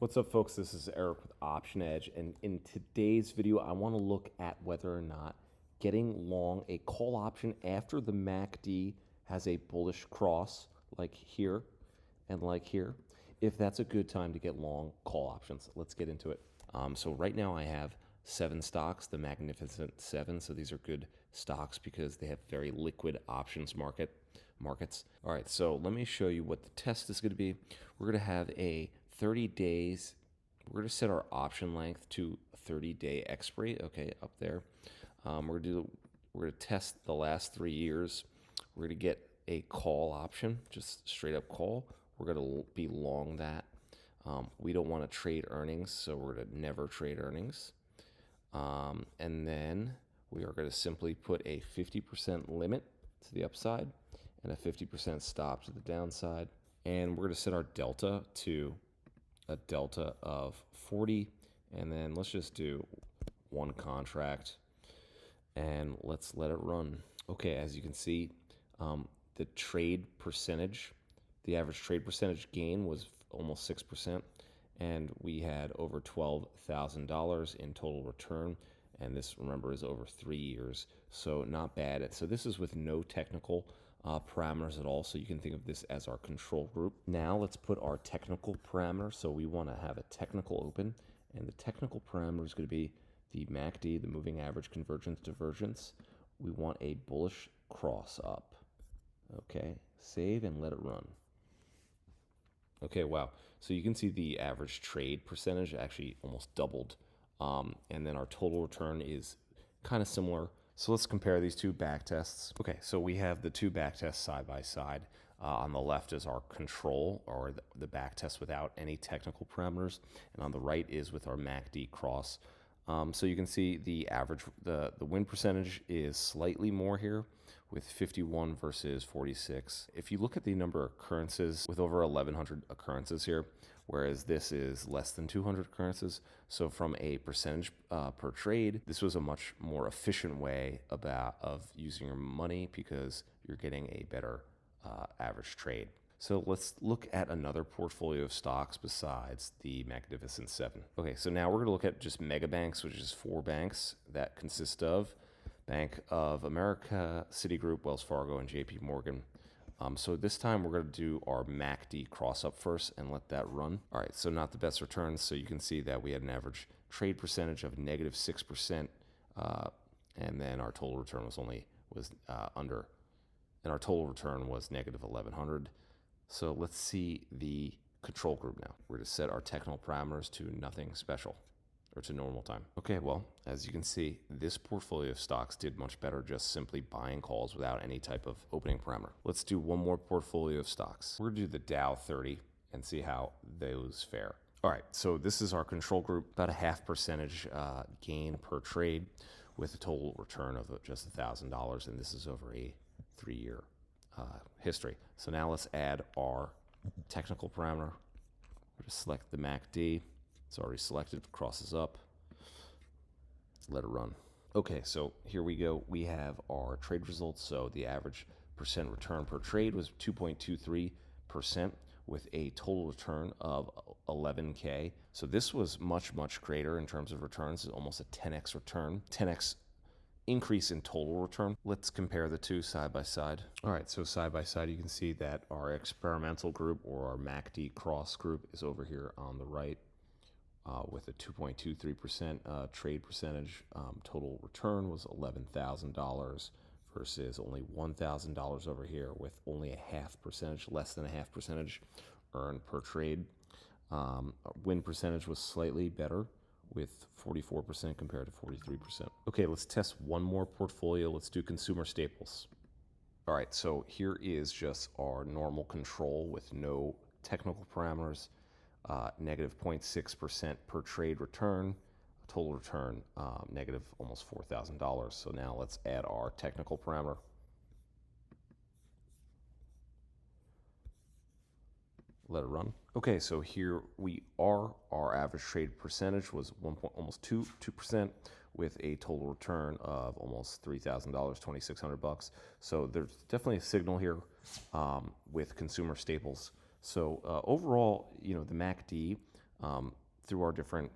What's up, folks? This is Eric with Option Edge, and in today's video, I want to look at whether or not getting long a call option after the MACD has a bullish cross like here and like here, if that's a good time to get long call options. Let's get into it. So right now I have 7 stocks, the Magnificent Seven. So these are good stocks because they have very liquid options markets. All right, so let me show you what the test is going to be. We're going to have a 30 days. We're going to set our option length to 30-day expiry. Okay, up there. We're going to test the last 3 years. We're going to get a call option, just straight up call. We're going to be long that. We don't want to trade earnings, so we're going to never trade earnings. And then we are going to simply put a 50% limit to the upside and a 50% stop to the downside. And we're going to set our delta to a delta of 40. And then let's just do one contract and let's let it run. Okay, as you can see, the trade percentage, the average trade percentage gain was almost 6%. And we had over $12,000 in total return. And this, remember, is over 3 years. So not bad. So this is with no technical parameters at all. So you can think of this as our control group. Now let's put our technical parameter. So we want to have a technical open. And the technical parameter is going to be the MACD, the moving average convergence divergence. We want a bullish cross up. Okay, save and let it run. Okay, wow. So you can see the average trade percentage actually almost doubled. And then our total return is kind of similar. So let's compare these two back tests. Okay, so we have the two back tests side by side. On the left is our control, or the back test without any technical parameters. And on the right is with our MACD cross. So you can see the average, the win percentage is slightly more here with 51 versus 46. If you look at the number of occurrences, with over 1,100 occurrences here, whereas this is less than 200 occurrences. So from a percentage per trade, this was a much more efficient way of using your money because you're getting a better average trade. So let's look at another portfolio of stocks besides the Magnificent Seven. Okay, so now we're going to look at just mega banks, which is 4 banks that consist of Bank of America, Citigroup, Wells Fargo, and JP Morgan. So this time we're going to do our MACD cross up first and let that run. All right, so not the best returns. So you can see that we had an average trade percentage of negative 6%, and then our total return was under, and our total return was negative 1,100. So let's see the control group now. We're going to set our technical parameters to nothing special, or to normal time. Okay, well, as you can see, this portfolio of stocks did much better just simply buying calls without any type of opening parameter. Let's do one more portfolio of stocks. We're going to do the Dow 30 and see how those fare. All right, so this is our control group, about a 0.5% gain per trade with a total return of just $1,000, and this is over a 3-year history. So now let's add our technical parameter. We're going to select the MACD. It's already selected, crosses up. Let it run. Okay, so here we go. We have our trade results. So the average percent return per trade was 2.23% with a total return of 11K. So this was much, much greater in terms of returns. It's almost a 10x return, 10x increase in total return. Let's compare the two side by side. All right, so side by side, you can see that our experimental group, or our MACD cross group, is over here on the right with a 2.23% trade percentage. Total return was $11,000 versus only $1,000 over here, with only a 0.5%, less than a 0.5% earned per trade. Win percentage was slightly better, with 44% compared to 43%. Okay, let's test one more portfolio. Let's do consumer staples. All right, so here is just our normal control with no technical parameters, negative 0.6% per trade return, total return negative almost $4,000. So now let's add our technical parameter. Let it run. Okay, so here we are. Our average trade percentage was almost 2% with a total return of almost $3,000, $2,600. So there's definitely a signal here with consumer staples. So overall, the MACD through our different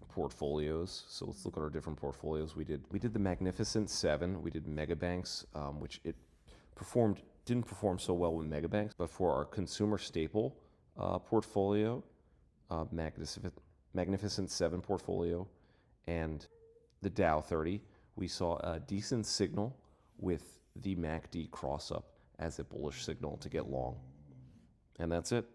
portfolios. So let's look at our different portfolios. We did the Magnificent Seven. We did Megabanks, which didn't perform so well with Megabanks, but for our consumer staple portfolio, Magnificent Seven portfolio, and the Dow 30, we saw a decent signal with the MACD cross up as a bullish signal to get long. And that's it.